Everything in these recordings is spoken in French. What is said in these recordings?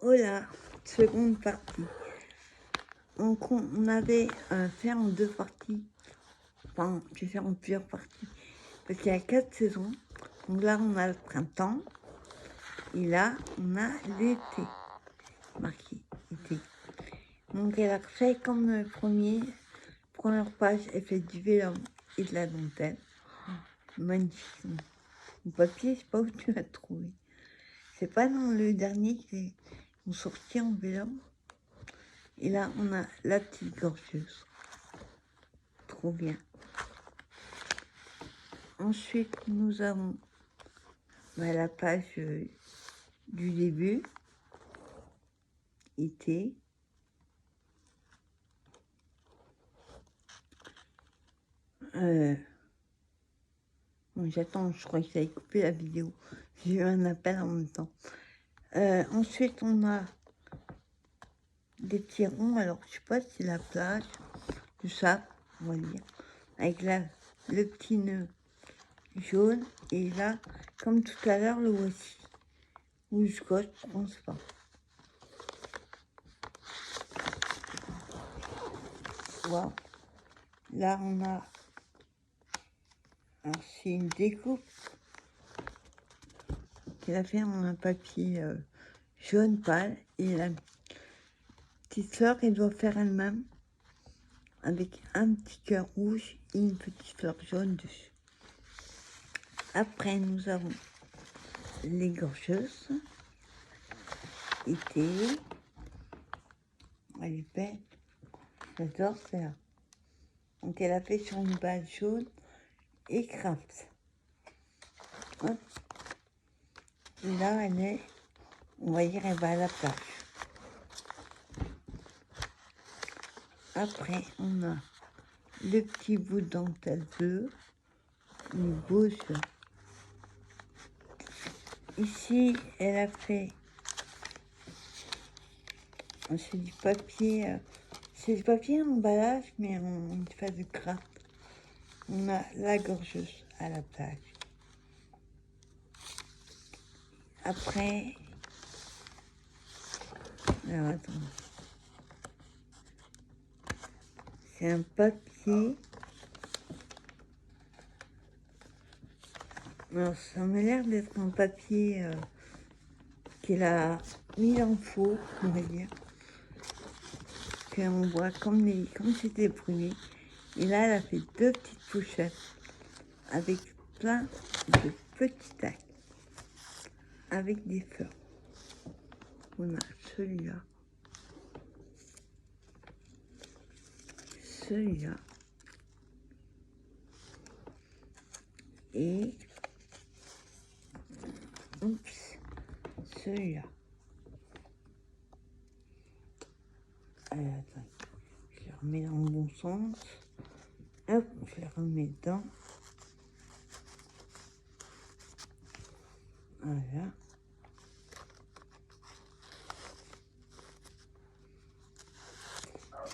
Voilà, seconde partie. Donc on avait fait en 2 parties, enfin j'ai fait en plusieurs parties, parce qu'il y a 4 saisons. Donc là on a le printemps, et là on a l'été, marqué été. Donc elle a fait comme le première page, elle fait du vélum et de la dentelle. Magnifique. Le papier, je sais pas où tu l'as trouvé. C'est pas dans le dernier qu'ils ont sorti en vélum. Et là, on a la petite gorgeuse. Trop bien. Ensuite, nous avons la page du début. Été. Bon, j'attends, je crois que j'avais coupé la vidéo. J'ai eu un appel en même temps. Ensuite, on a des petits ronds. Alors, je sais pas si c'est la plage, du sable, on va dire. Avec le petit nœud jaune. Et là, comme tout à l'heure, le voici. Ou je gauche, je pense pas. Wow. Là, on a... Alors, c'est une découpe qu'elle a fait en un papier jaune pâle. Et la petite fleur, elle doit faire elle-même avec un petit cœur rouge et une petite fleur jaune dessus. Après, nous avons les gorgeuses. Été. Elle est belle. J'adore ça. Donc, elle a fait sur une base jaune et craft. Hop. Et là, elle est, on va dire, elle va à la plage. Après, on a le petit bout de dentelle bleu, une beau jeu. Ici, elle a fait, c'est du papier emballage, mais on fait du craft. On a la gorgeuse à la plage. Après, alors attends, c'est un papier. Alors, ça m'a l'air d'être un papier qu'elle a mis en faux, on va dire. Qu'on voit comme c'était brûlé. Et là, elle a fait 2 petites pochettes avec plein de petits tacs, avec des fleurs. On a celui-là, celui-là, et oups, celui-là. Attends, je le remets dans le bon sens. Hop, je le remets dedans. Voilà.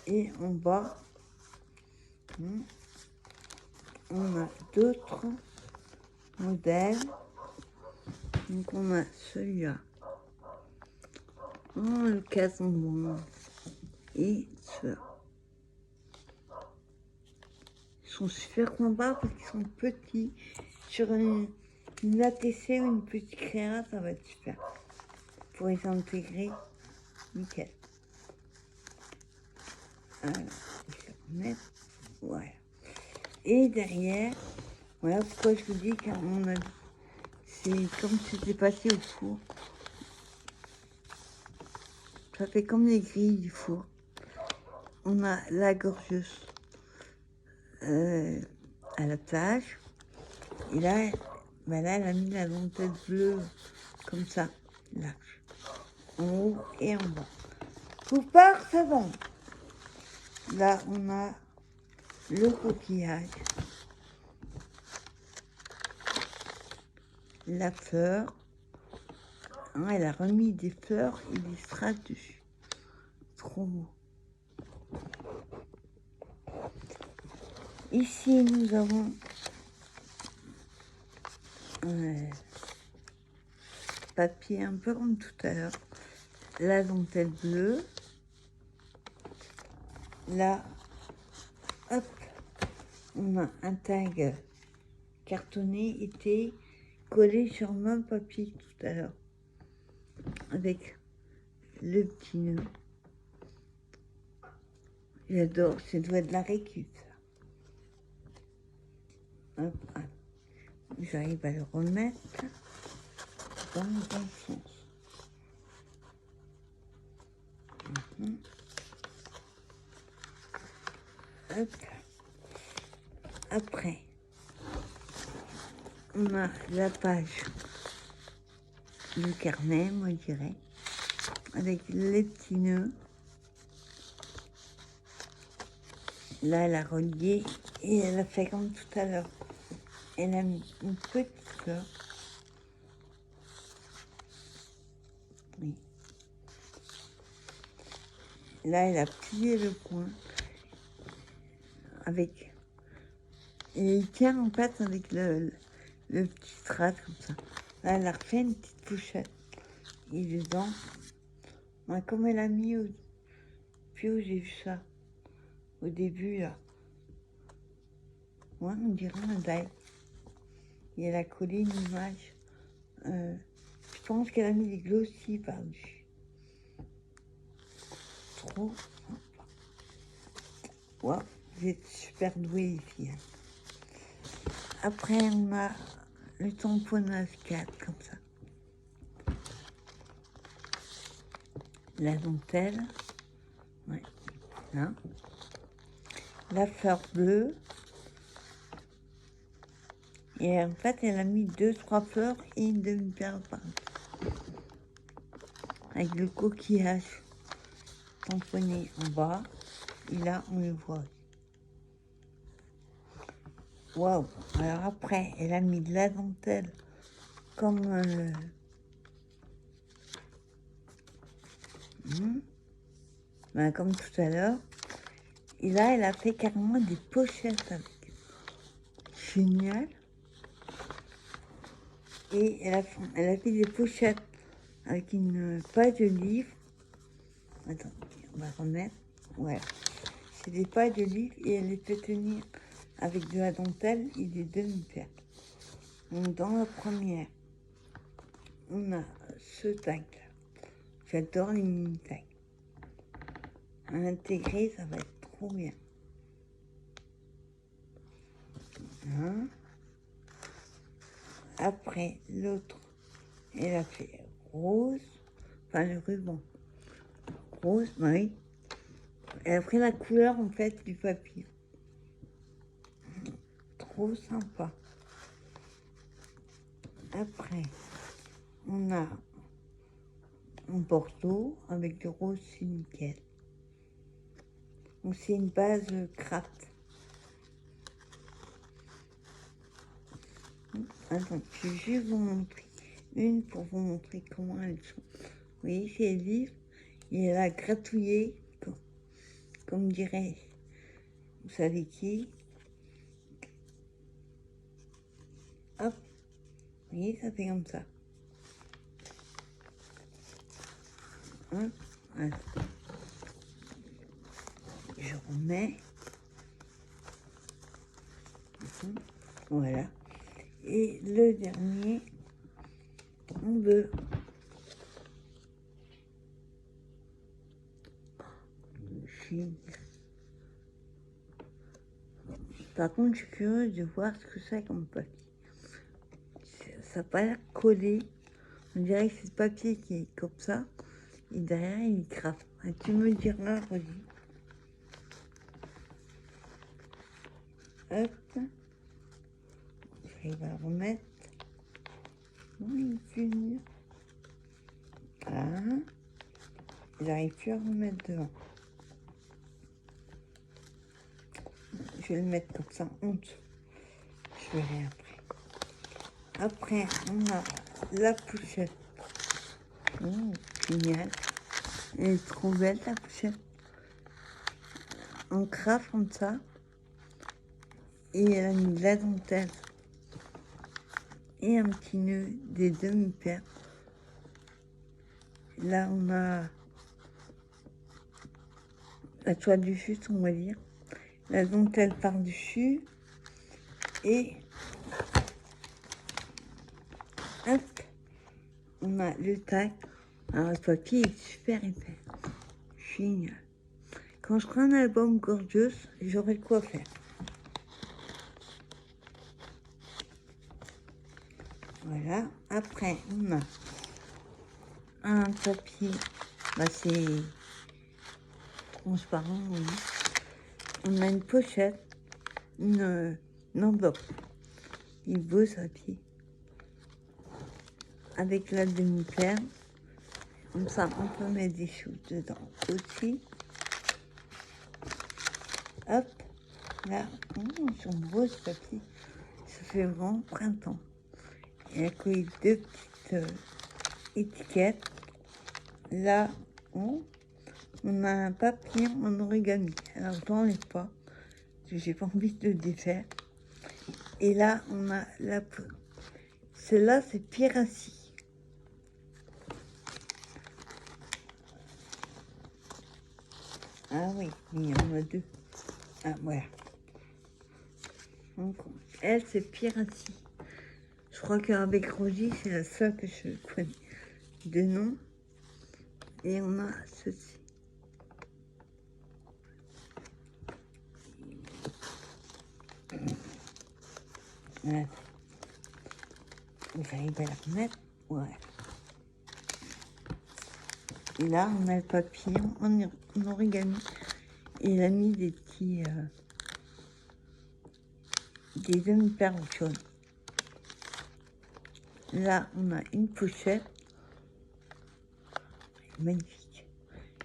Et en bas, on a d'autres modèles. Donc on a celui-là. Oh, le cason et ceux-là. Ils sont super sympas parce qu'ils sont petits. Sur une ATC ou une petite créa, ça va être super. Pour les intégrer, nickel. Alors, je vais remettre. Voilà. Et derrière, voilà pourquoi je vous dis qu'à mon avis, c'est comme si c'était passé au four. Ça fait comme les grilles du four. On a la gorgeuse à la plage. Et là, là, elle a mis la dentelle bleue comme ça, là, en haut et en bas. Poupard, c'est bon. Là, on a le coquillage, la fleur. Hein, elle a remis des fleurs et des strass dessus. Trop beau. Ici, nous avons papier un peu comme tout à l'heure. la dentelle bleue. Là, hop, on a un tag cartonné, était collé sur le même papier tout à l'heure, avec le petit nœud. J'adore, ça doit être de la récup. Hop, hop. J'arrive à le remettre dans le bon sens. Hop. Après, on a la page du carnet, moi je dirais, avec les petits nœuds. Là, elle a relié et elle a fait comme tout à l'heure. Elle a mis une petite fleur. Oui. Là, elle a plié le coin avec... Et il tient en fait avec le petit strass comme ça. Là, elle a refait une petite pochette. Et dedans, moi, comme elle a mis au... Puis où j'ai vu ça, au début, là. Moi, on dirait un die. Et elle a collé une image. Je pense qu'elle a mis des glossies par-dessus. Trop sympa. Wow, vous êtes super doués, les filles. Après, on a le tamponnage 4, comme ça. La dentelle. Ouais. Là. La fleur bleue. Et en fait, elle a mis 2-3 fleurs et une demi-perle par avec le coquillage tamponné en bas. Et là, on le voit. Waouh! Alors après, elle a mis de la dentelle comme ben, comme tout à l'heure. Et là, elle a fait carrément des pochettes avec. Génial! Et elle a fait des pochettes avec une page de livre. Attends, on va remettre. Ouais. C'est des pages de livre et elle les fait tenir avec de la dentelle et des demi-perles. Donc dans la première, on a ce tag là. J'adore les mini tags. À intégrer, ça va être trop bien. Hein? Après, l'autre, elle a fait rose, enfin le ruban. Rose, oui. Elle a pris la couleur en fait du papier. Trop sympa. Après, on a un bordeaux avec du rose, c'est nickel. Donc c'est une base craft. Attends, je vais juste vous montrer une pour vous montrer comment elles sont. Vous voyez, c'est vif et elle a gratouillé, comme dirait, vous savez qui. Hop, vous voyez, ça fait comme ça. Hop, voilà. Je remets. Voilà. Et le dernier, on veut. Par contre, je suis curieuse de voir ce que c'est comme papier. Ça n'a pas l'air collé. On dirait que c'est le papier qui est comme ça. Et derrière, il craft. Et tu me diras, Rosie. Hop. J'arrive à le remettre. Oui, venir. Voilà. J'arrive plus à remettre devant. Je vais le mettre comme ça en dessous. Je verrai après. Après, on a la pochette. Génial. Elle est trop belle, la pochette. En craft comme ça. Et elle a mis de la dentelle. Et un petit nœud des demi-perles. Là, on a la toile du juste, on va dire. La dentelle par-dessus. Et hop, on a le tac. Alors, le papier est super épais. Génial. Quand je ferai un album gorgeous, j'aurai de quoi faire. Voilà. Après, on a un papier. Bah, c'est transparent, oui. On a une pochette, une enveloppe. Il beau ce papier. Avec la demi-perle. Comme ça, on peut mettre des choses dedans aussi. Hop, là, ils sont beaux ce papier. Ça fait vraiment printemps. Il a collé deux petites étiquettes. Là, on a un papier en origami. Alors, je n'enlève pas, parce que j'ai pas envie de le défaire. Et là, on a la... Celle-là, c'est Piracy. Ah oui, il y en a deux. Ah, voilà. Donc, elle, c'est Piracy. Je crois qu'avec Roger, c'est la seule que je connais de nom. Et on a ceci. Voilà. J'arrive à la remettre. Ouais. Et là, on a le papier en origami. Et il a mis des petits... des demi-perles jaunes. Là, on a une pochette. Magnifique.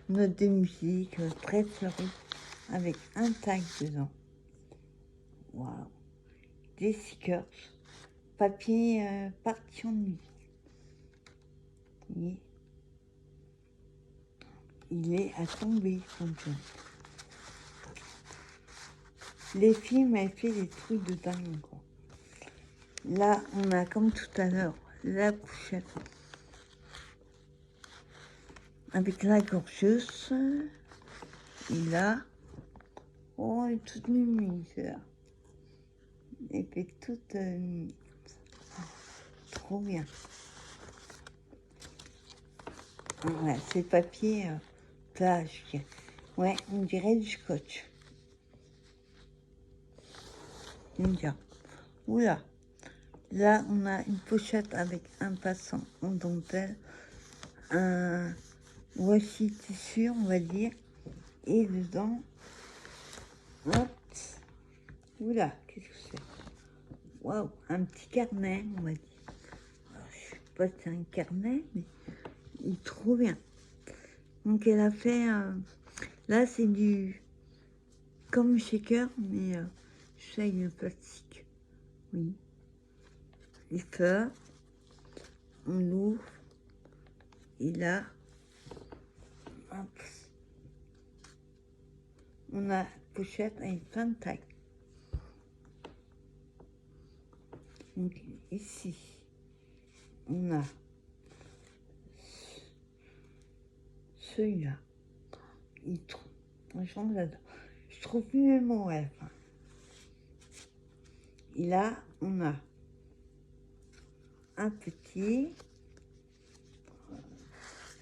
Une note de musique très fleurie. Avec un tag dedans. Waouh. Des stickers. Papier parti en musique. Et il est à tomber, son jeu. Les filles m'avaient fait des trucs de dingue, quoi. Là, on a, comme tout à l'heure, la pochette. Avec la gorgeuse. Et là, oh, elle est toute mimi, celle-là. Elle fait toute mimi. Trop bien. Ouais, c'est papier plage. Ouais, on dirait du scotch. Bien. Oula. Là, on a une pochette avec un passant en dentelle. Un washi tissu, on va dire. Et dedans, hop. Oula, qu'est-ce que c'est? Waouh, un petit carnet, on va dire. Alors, je sais pas si c'est un carnet, mais il est trop bien. Donc, elle a fait... là, c'est du... comme shaker, mais je sais, le plastique. Oui. Les fleurs. On l'ouvre. Et là, hop. On a pochette avec plein de tailles. Donc, ici, on a celui-là. Franchement, j'adore. Je trouve plus mes mots à la fin. Et là, on a un petit.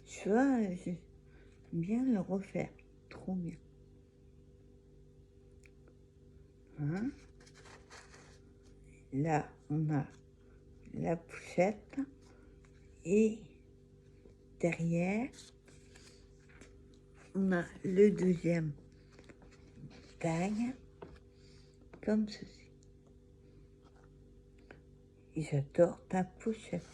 Tu vois, j'aime bien le refaire. Trop bien. Hein? Là, on a la pochette. Et derrière, on a le deuxième tag. Comme ceci. Et j'adore ta pochette.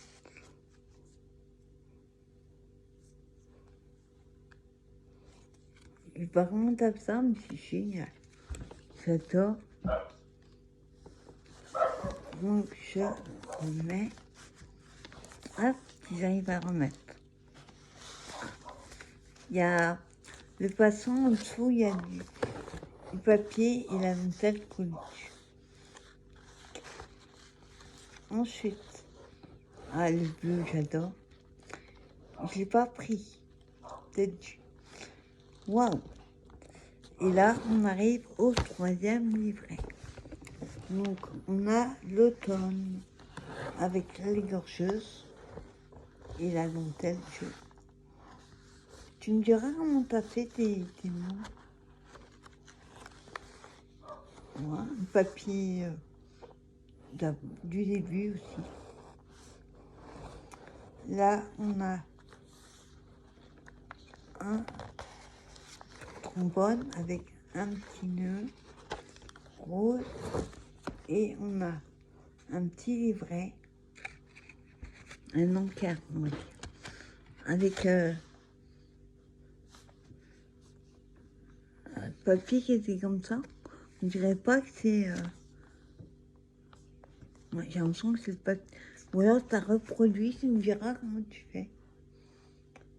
Et par contre, t'as ça, mais c'est génial. J'adore. Donc, je remets. Hop, j'arrive à remettre. Il y a le poisson en dessous, il y a du papier et la dentelle collée. Ensuite, le bleu, j'adore. Je l'ai pas pris. Peut-être dû. Waouh! Et là, on arrive au 3e livret. Donc, on a l'automne avec l'égorgeuse et la dentelle jaune. Tu me diras comment t'as fait tes mots? Ouais, un papier du début aussi. Là, on a un trombone avec un petit nœud rose et on a un petit livret, un encart, on va dire, avec un papier qui était comme ça. On dirait pas que c'est... Ouais, j'ai l'impression que c'est le papier. Ou alors tu as reproduit, tu me diras comment tu fais.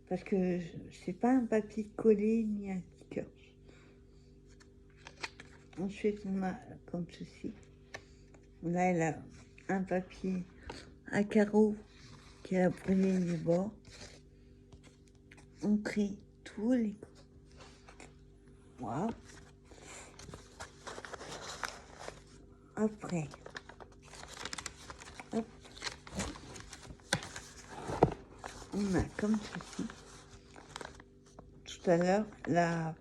Parce que c'est pas un papier collé ni un sticker. Ensuite, on a comme ceci. Là, elle a un papier à carreaux qui a brûlé les bords. On trie tous les coups. Waouh! Après, hop, on a comme ceci. Tout à l'heure, la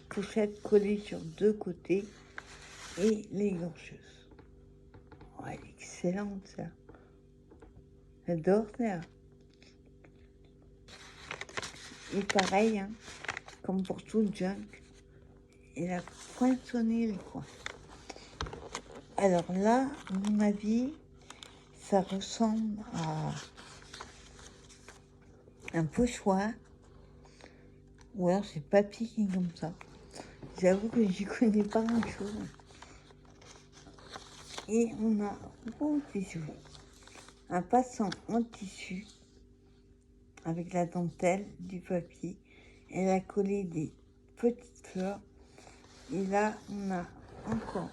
pochette collée sur 2 côtés et l'égorgeuse. Oh, elle est excellente, ça. J'adore ça. Et pareil, hein, comme pour tout junk, elle a poinçonné le coin. Alors là, à mon avis, ça ressemble à un pochoir. Ou alors c'est papier qui est comme ça. J'avoue que j'y connais pas grand-chose. Et on a un passant en tissu avec la dentelle du papier. Elle a collé des petites fleurs. Et là, on a encore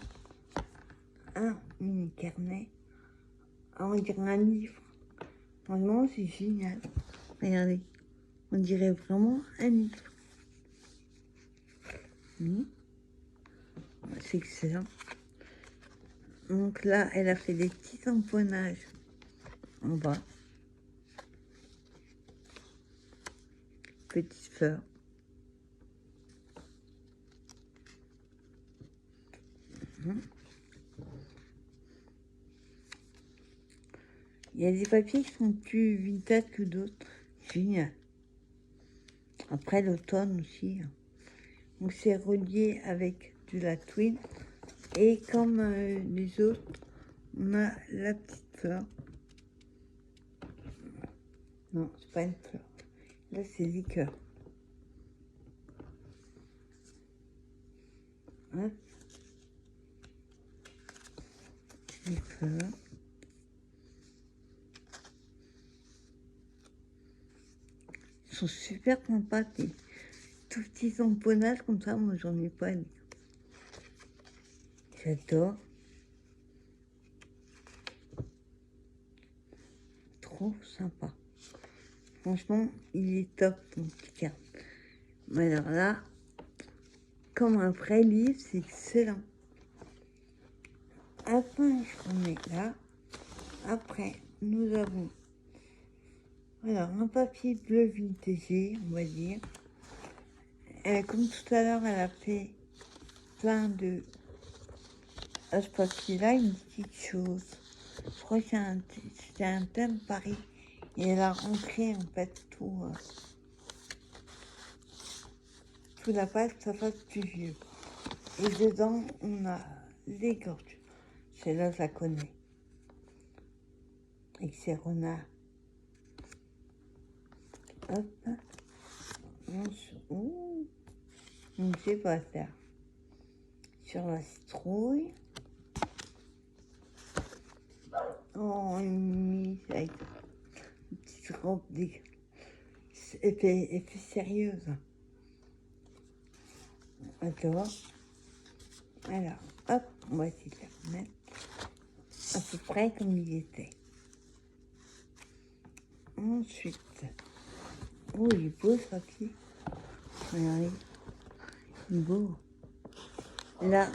un mini carnet. On dirait un livre. Vraiment, c'est génial. Regardez, on dirait vraiment un livre. C'est excellent. Donc là, elle a fait des petits tamponnages en bas. Petites fleurs. Il y a des papiers qui sont plus vintage que d'autres. Génial. Après l'automne aussi. Donc c'est relié avec de la twine. Et comme les autres, on a la petite fleur. Non, c'est pas une fleur. Là, c'est liqueur. Hop. Liqueur. Ils sont super sympas, tes tout petits tamponnages comme ça. Moi, j'en ai pas. J'adore. Trop sympa. Franchement, il est top, ton petit carnet. Mais alors là, comme un vrai livre, c'est excellent. Après, je remets là. Après, nous avons alors un papier bleu vintagé, on va dire. Comme tout à l'heure, elle a fait plein de... À ce papier-là, une petite chose. Je crois que c'était un thème Paris. Et elle a ancré en fait tout la page, ça fasse plus vieux. Et dedans, on a les gorges. Celle-là, je la connais. Et c'est renard. Hop. On ne sait pas ça. Sur la citrouille. Oh, une mise avec une petite robe elle fait sérieuse. Attends. Alors, hop, on va essayer de la remettre à peu près comme il était. Ensuite, Oh, il est beau ce papier. Regardez, il est beau. Là,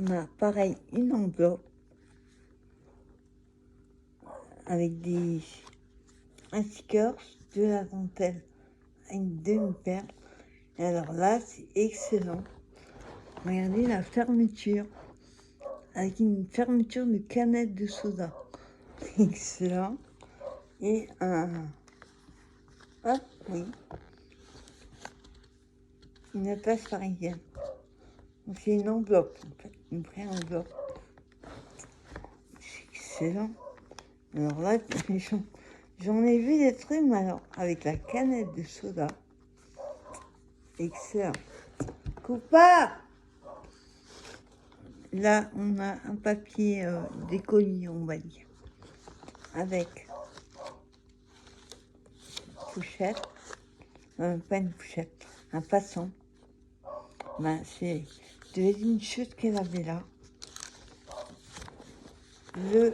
on a pareil une enveloppe avec un sticker, de la dentelle, une demi-perle. Et alors là, c'est excellent. Regardez la fermeture, avec une fermeture de canette de soda. C'est excellent. Et hop, oui, une place parisienne. Donc c'est une enveloppe, en fait, une vraie enveloppe. C'est excellent. Alors là, j'en ai vu des trucs, mais alors, avec la canette de soda. Excellent. Coupa! Là, on a un papier d'écolier, on va dire, avec pochette, pas une pochette, un passant. Ben, c'est une chute qu'elle avait là. Le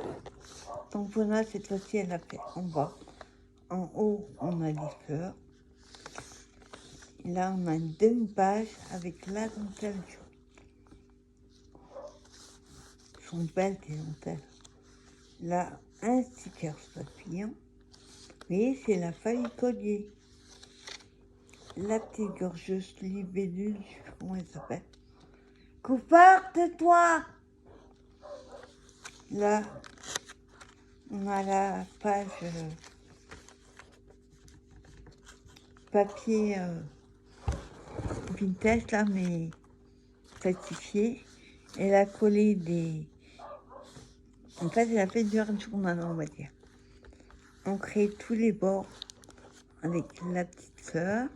tamponnage, cette fois-ci, elle a fait en bas. En haut, on a des fleurs. Là, on a une demi-page avec la dentelle jaune. Elles sont belles, les dentelles. Là, un sticker papillon. Vous voyez, c'est la feuille collier. La petite gorgeuse libellule, je sais pas comment elle s'appelle. Coupard, tais-toi! Là, on a la page papier vintage, là, mais falsifié. Elle a collé des... En fait, elle a fait du art journal, on va dire. On crée tous les bords avec la petite fleur.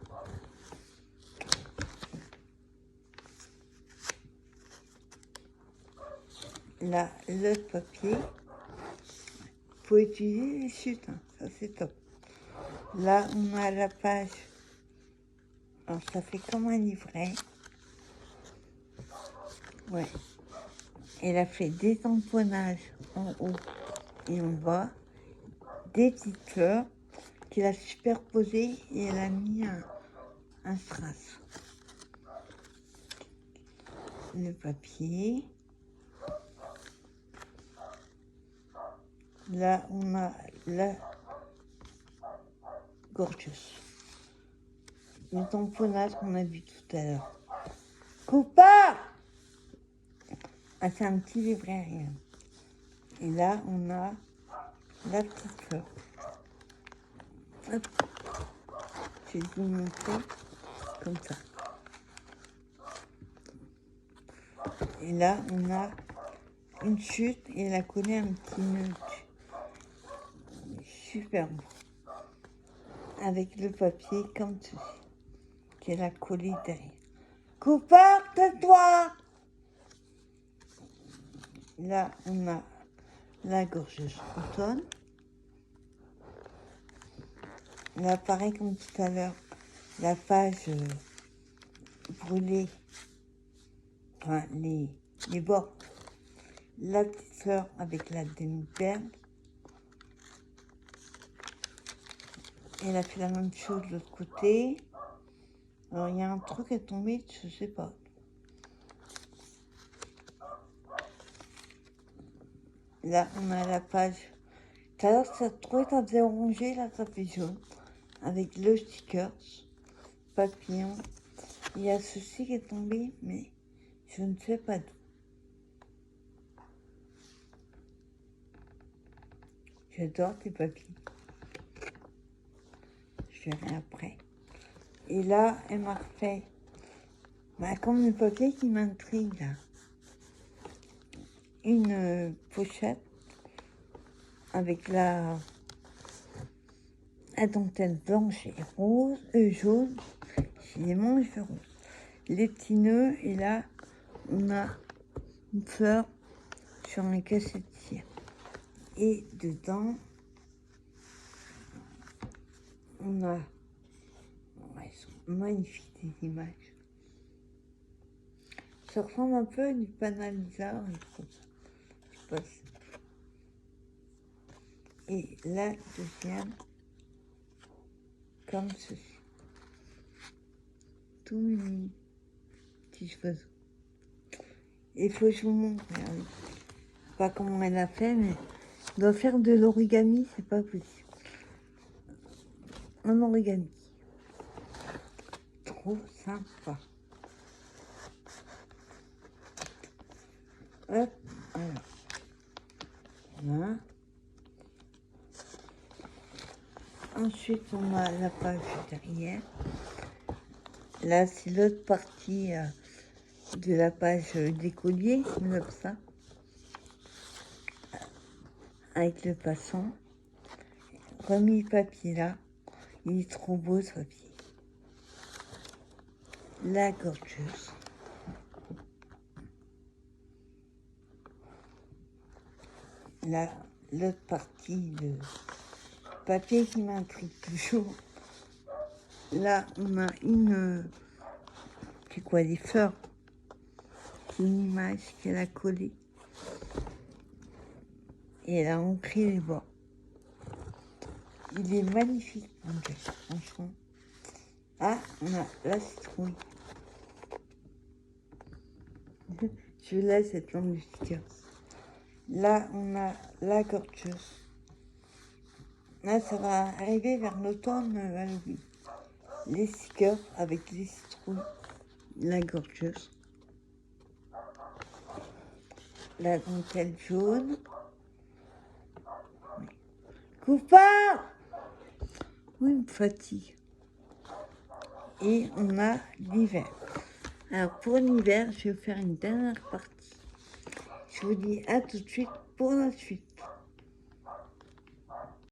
Là, le papier. Faut utiliser les chutes, hein. Ça c'est top. Là, on a la page. Alors, ça fait comme un livret. Ouais. Elle a fait des tamponnages en haut et en bas, des petites fleurs qu'elle a superposées et elle a mis un strass. Le papier. Là, on a la gorgeuse. Le tamponnage qu'on a vu tout à l'heure. Coupa! Ah, c'est un petit livret, rien. Et là, on a la petite fleur. Hop. Je vais vous montrer comme ça. Et là, on a une chute et elle a collé un petit nœud. Superbe. Avec le papier comme ceci. Qu'elle a collé derrière. Coupard, tais-toi! Là, on a la gorgeuse automne. Là, pareil comme tout à l'heure, la page brûlée, enfin les bords, la petite fleur avec la demi-perle. Elle a fait la même chose de l'autre côté. Alors, il y a un truc qui est tombé, je sais pas. Là, on a la page. Tout à l'heure, ça faisait orangé, là, ça fait jaune. Avec le sticker, papillon. Il y a ceci qui est tombé, mais je ne sais pas d'où. J'adore tes papiers. Je verrai après. Et là, elle m'a refait, comme le papier qui m'intrigue, là. Une pochette avec la dentelle blanche et rose, jaune, j'ai les manches roses. Les petits nœuds, et là, on a une fleur sur un cassetier. Et dedans, on a... Elles sont magnifiques, les images. Ça ressemble un peu à du Panalisa, je sais pas si... Et la deuxième, comme ceci. tous mes petits oiseaux. Il faut que je vous montre, regardez. Je sais pas comment elle a fait, mais elle doit faire de l'origami, c'est pas possible. En origami. Trop sympa. Hop, alors. Voilà. Ensuite, on a la page derrière. Là, c'est l'autre partie de la page d'écolier, comme ça. Avec le passant. Remis le papier là. Il est trop beau ce papier. La gorgeuse. Là, l'autre partie, le papier qui m'intrigue toujours. Là, on a une... c'est quoi, des fleurs? Une image qu'elle a collée. Et elle a ancré les bords. Il est magnifique, mon Dieu, franchement. Ah, on a la citrouille. Je laisse cette langue du sticker. Là, on a la gorgeuse. Là, ça va arriver vers l'automne, Halloween. Les stickers avec les citrouilles. La gorgeuse. La dentelle jaune. Coupard! Oui, il me fatigue. Et on a l'hiver. Alors, pour l'hiver, je vais faire une dernière partie. Je vous dis à tout de suite pour la suite.